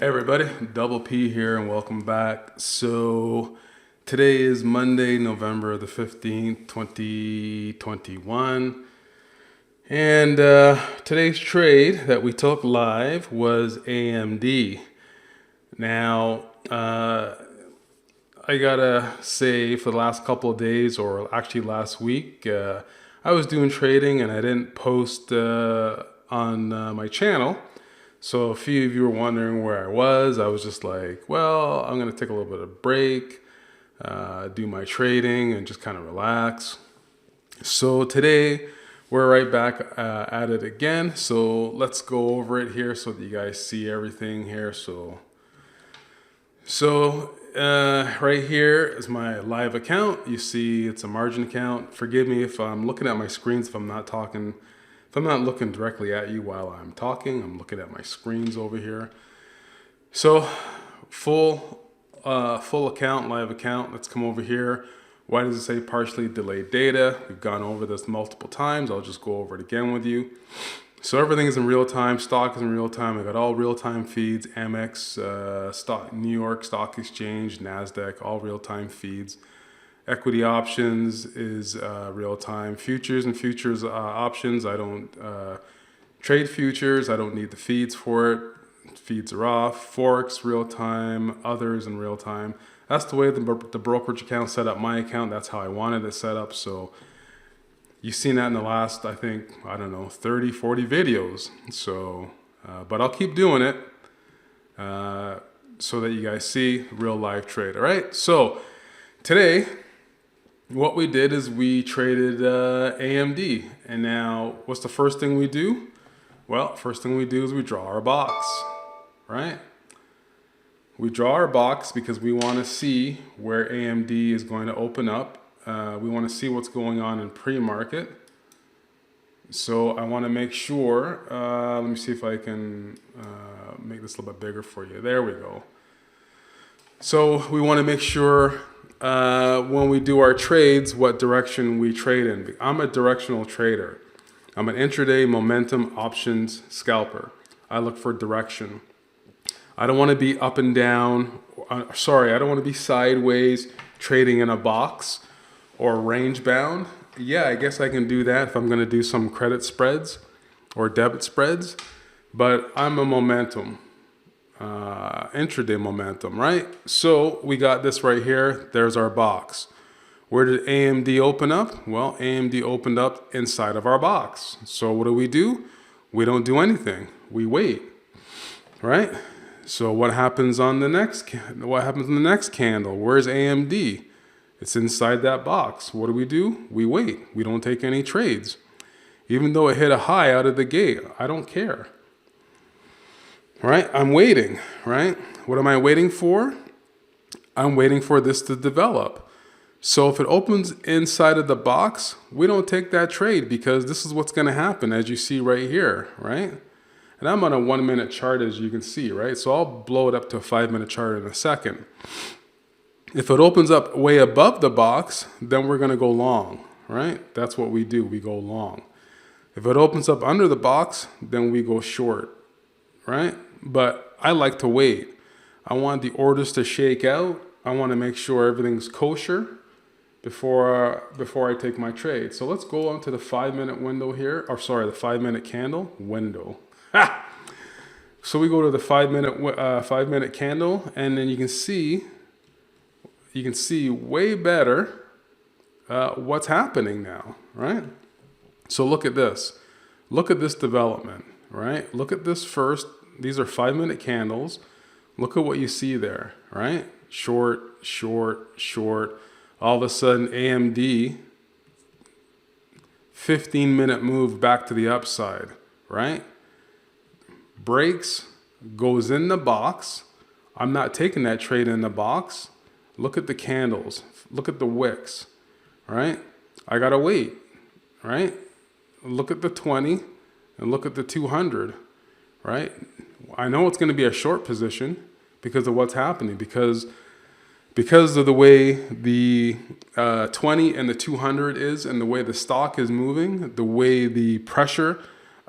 Hey everybody, Double P here and welcome back. So today is Monday, November the 15th, 2021. And today's trade that we took live was AMD. Now, I gotta say for the last couple of days, or actually last week, I was doing trading and I didn't post on my channel. So a few of you were wondering where I was just like, well, I'm gonna take a little bit of break, do my trading and just kind of relax. So today we're right back at it again. So let's go over it here so that you guys see everything here. So right here is my live account. You see it's a margin account. Forgive me if I'm looking at my screens, if I'm not talking. If I'm not looking directly at you while I'm talking, I'm looking at my screens over here. So full account, live account. Let's come over here. Why does it say partially delayed data? We've gone over this multiple times. I'll just go over it again with you. So everything is in real time. Stock is in real time. I got all real time feeds. Amex, New York Stock Exchange, NASDAQ, all real time feeds. Equity options is real time. Futures and futures options. I don't trade futures. I don't need the feeds for it. Feeds are off. Forex real time. Others in real time. That's the way the brokerage account set up my account. That's how I wanted it set up. So you've seen that in the last, I think, I don't know, 30, 40 videos. So, but I'll keep doing it so that you guys see real live trade. All right. So today, what we did is we traded AMD. And now what's the first thing we do? Well, first thing we do is we draw our box, right? We draw our box because we want to see where AMD is going to open up. We want to see what's going on in pre-market. So I want to make sure, let me see if I can make this a little bit bigger for you. There we go. So we want to make sure when we do our trades, what direction we trade in. I'm a directional trader. I'm an intraday momentum options scalper. I look for direction. I don't want to be up and down. I don't want to be sideways trading in a box or range bound. Yeah, I guess I can do that if I'm going to do some credit spreads or debit spreads. But I'm a momentum. Intraday momentum, right? So we got this right here. There's our box. Where did AMD open up? Well, AMD opened up inside of our box. So what do? We don't do anything. We wait, right? So what happens on the next? What happens in the next candle? Where's AMD? It's inside that box. What do? We wait. We don't take any trades, even though it hit a high out of the gate. I don't care. Right? I'm waiting, right? What am I waiting for? I'm waiting for this to develop. So if it opens inside of the box, we don't take that trade because this is what's going to happen as you see right here, right? And I'm on a 1 minute chart as you can see, right? So I'll blow it up to a 5 minute chart in a second. If it opens up way above the box, then we're going to go long, right? That's what we do. We go long. If it opens up under the box, then we go short, right? But I like to wait. I want the orders to shake out. I want to make sure everything's kosher before I take my trade. So let's go on to the 5 minute window here. Or sorry, the 5 minute candle window. Ha! So we go to the 5 minute candle, and then you can see way better what's happening now, right? So look at this. Look at this development, right? Look at this first. These are 5 minute candles. Look at what you see there, right? Short, short, short. All of a sudden, AMD, 15 minute move back to the upside, right? Breaks, goes in the box. I'm not taking that trade in the box. Look at the candles. Look at the wicks, right? I gotta wait, right? Look at the 20 and look at the 200, right? I know it's going to be a short position because of what's happening, because of the way the 20 and the 200 is and the way the stock is moving, the way the pressure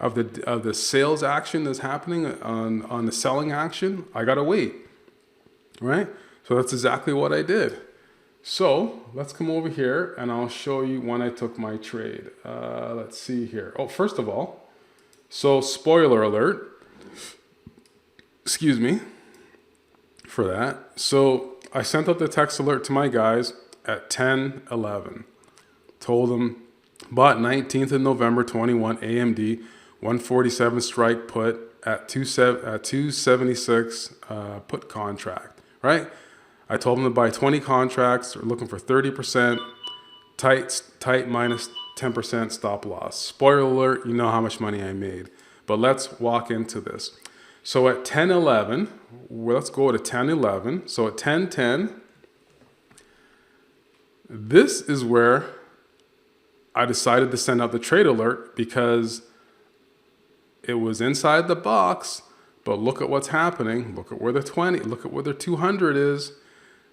of the sales action that's happening on the selling action, I gotta wait, right? So that's exactly what I did. So let's come over here and I'll show you when I took my trade. Let's see here. Oh, first of all, so spoiler alert, excuse me for that. So I sent out the text alert to my guys at 10:11. Told them, bought 19th of November 21 AMD 147 strike put at 276 put contract, right? I told them to buy 20 contracts. They're looking for 30%, tight minus 10% stop loss. Spoiler alert, you know how much money I made. But let's walk into this. So at 10:11, let's go to 10:11. So at 10:10, this is where I decided to send out the trade alert because it was inside the box, but look at what's happening. Look at where the 20, look at where the 200 is,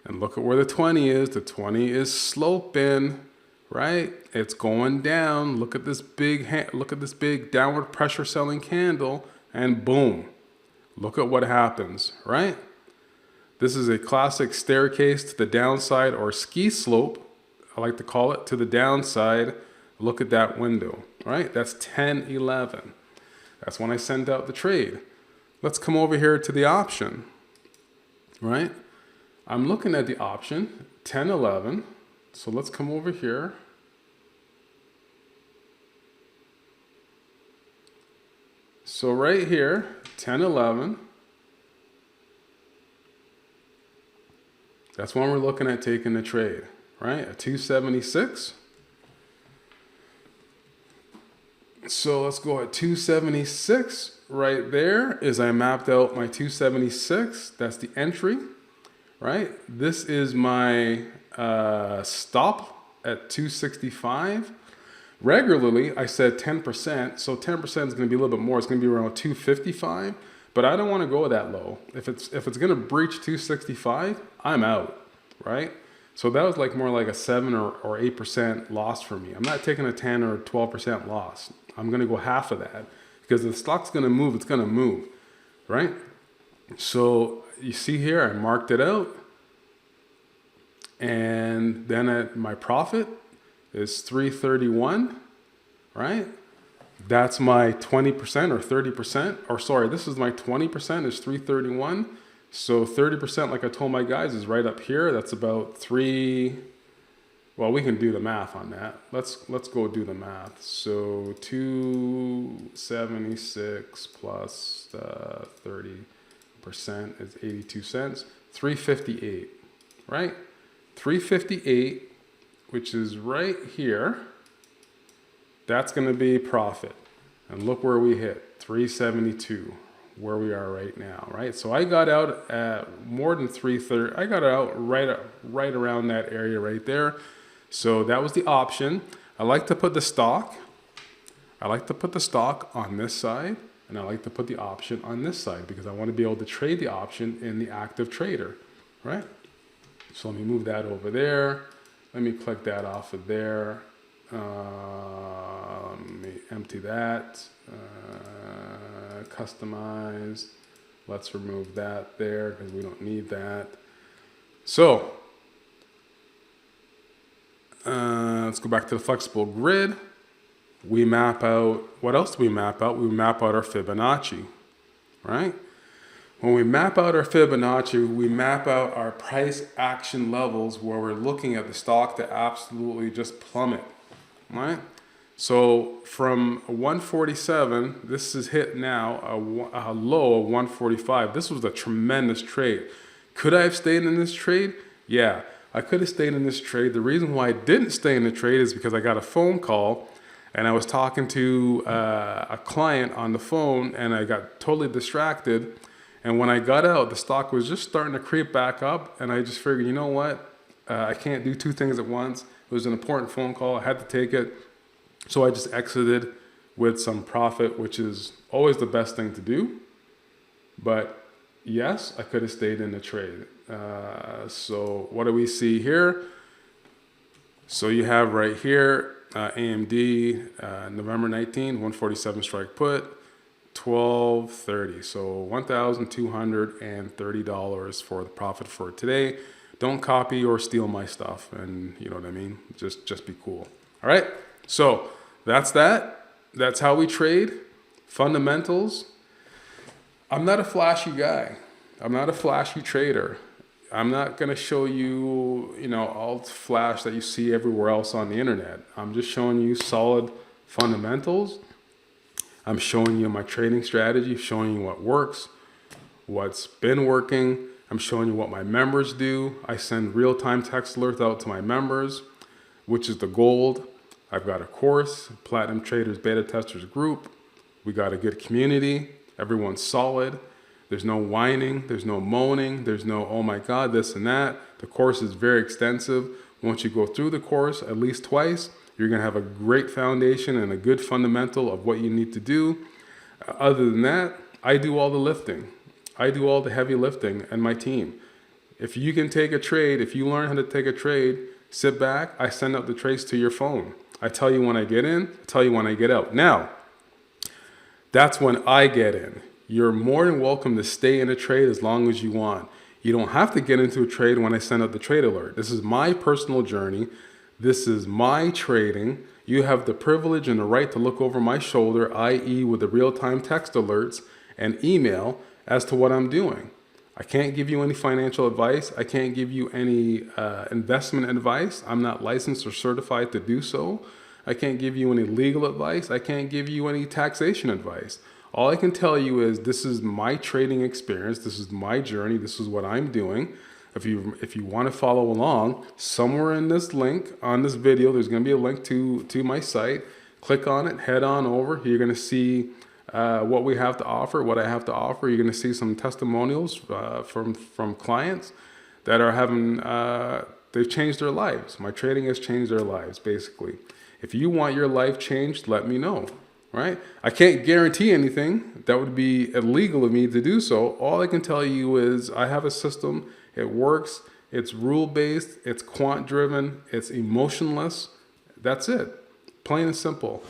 and look at where the 20 is. The 20 is sloping, right? It's going down. Look at this big downward pressure selling candle, and boom. Look at what happens, right? This is a classic staircase to the downside, or ski slope, I like to call it, to the downside. Look at that window, right? That's 10:11. That's when I send out the trade. Let's come over here to the option, right? I'm looking at the option, 10:11. So let's come over here. So right here, 10:11. That's when we're looking at taking the trade, right? At 276. So let's go at 276. Right there is I mapped out my 276. That's the entry, right? This is my stop at 265. Regularly, I said 10%. So 10% is going to be a little bit more. It's going to be around 255. But I don't want to go that low. If it's going to breach 265, I'm out, right? So that was like more like a 7 or 8% loss for me. I'm not taking a 10 or 12% loss. I'm going to go half of that because if the stock's going to move, it's going to move, right? So you see here, I marked it out. And then my profit is 331, right? That's my 20% or 30%, or sorry, this is my 20% is 331. So 30%, like I told my guys, is right up here. That's about well, we can do the math on that. Let's go do the math. So 276 plus 30% is 82 cents, 358, right? 358, which is right here. That's going to be profit. And look where we hit, 372, where we are right now, right? So I got out at more than 330. I got out right around that area right there. So that was the option. I like to put the stock. I like to put the stock on this side, and I like to put the option on this side because I want to be able to trade the option in the active trader, right? So let me move that over there. Let me click that off of there. Let me empty that. Customize. Let's remove that there because we don't need that. So let's go back to the flexible grid. We map out, what else do we map out? We map out our Fibonacci, right? When we map out our Fibonacci, we map out our price action levels where we're looking at the stock to absolutely just plummet, right? So from 147, this is hit now, a low of 145. This was a tremendous trade. Could I have stayed in this trade? Yeah, I could have stayed in this trade. The reason why I didn't stay in the trade is because I got a phone call and I was talking to a client on the phone and I got totally distracted. And when I got out, the stock was just starting to creep back up. And I just figured, you know what? I can't do two things at once. It was an important phone call. I had to take it. So I just exited with some profit, which is always the best thing to do. But yes, I could have stayed in the trade. So what do we see here? So you have right here AMD, November 19, 147 strike put, 1230. So $1,230 for the profit for today. Don't copy or steal my stuff, and you know what I mean? Just be cool. All right? So that's that. That's how we trade. Fundamentals. I'm not a flashy guy. I'm not a flashy trader. I'm not going to show you, all the flash that you see everywhere else on the internet. I'm just showing you solid fundamentals. I'm showing you my trading strategy, showing you what works, what's been working. I'm showing you what my members do. I send real-time text alerts out to my members, which is the gold. I've got a course, Platinum Traders Beta Testers Group. We got a good community. Everyone's solid. There's no whining. There's no moaning. There's no, oh my God, this and that. The course is very extensive. Once you go through the course at least twice, you're going to have a great foundation and a good fundamental of what you need to do. Other than that, I do all the lifting. I do all the heavy lifting and my team. If you can take a trade, if you learn how to take a trade, sit back, I send out the trades to your phone. I tell you when I get in, I tell you when I get out. Now, that's when I get in. You're more than welcome to stay in a trade as long as you want. You don't have to get into a trade when I send out the trade alert. This is my personal journey. This is my trading. You have the privilege and the right to look over my shoulder, i.e. with the real-time text alerts and email as to what I'm doing. I can't give you any financial advice. I can't give you any investment advice. I'm not licensed or certified to do so. I can't give you any legal advice. I can't give you any taxation advice. All I can tell you is this is my trading experience. This is my journey. This is what I'm doing. If you want to follow along, somewhere in this link on this video, there's going to be a link to my site. Click on it, head on over. You're going to see what we have to offer, what I have to offer. You're going to see some testimonials from clients that are having, they've changed their lives. My trading has changed their lives, basically. If you want your life changed, let me know, right? I can't guarantee anything. That would be illegal of me to do so. All I can tell you is I have a system. It works. It's rule-based. It's quant-driven. It's emotionless. That's it. Plain and simple.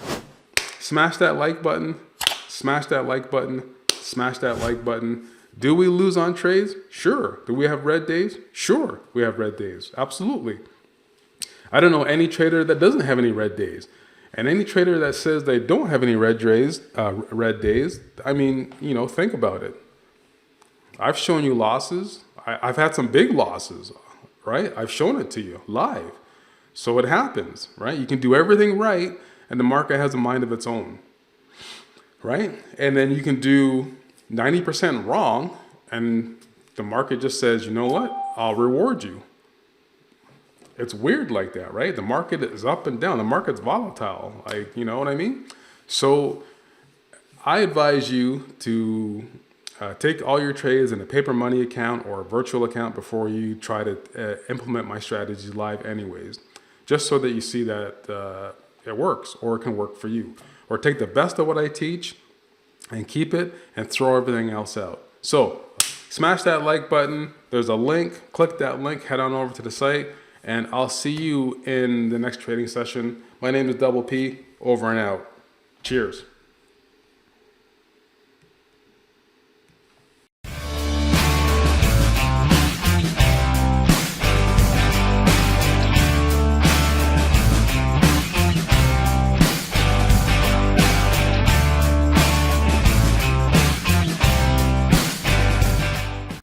Smash that like button. Smash that like button. Smash that like button. Do we lose on trades? Sure. Do we have red days? Sure, we have red days. Absolutely. I don't know any trader that doesn't have any red days. And any trader that says they don't have any red days, I mean, think about it. I've shown you losses. I've had some big losses, right? I've shown it to you live. So it happens, right? You can do everything right, and the market has a mind of its own, right? And then you can do 90% wrong, and the market just says, you know what? I'll reward you. It's weird like that, right? The market is up and down. The market's volatile. Like, you know what I mean? So I advise you to take all your trades in a paper money account or a virtual account before you try to implement my strategies live anyways, just so that you see that it works or it can work for you. Or take the best of what I teach and keep it and throw everything else out. So smash that like button. There's a link. Click that link. Head on over to the site. And I'll see you in the next trading session. My name is Double P. Over and out. Cheers.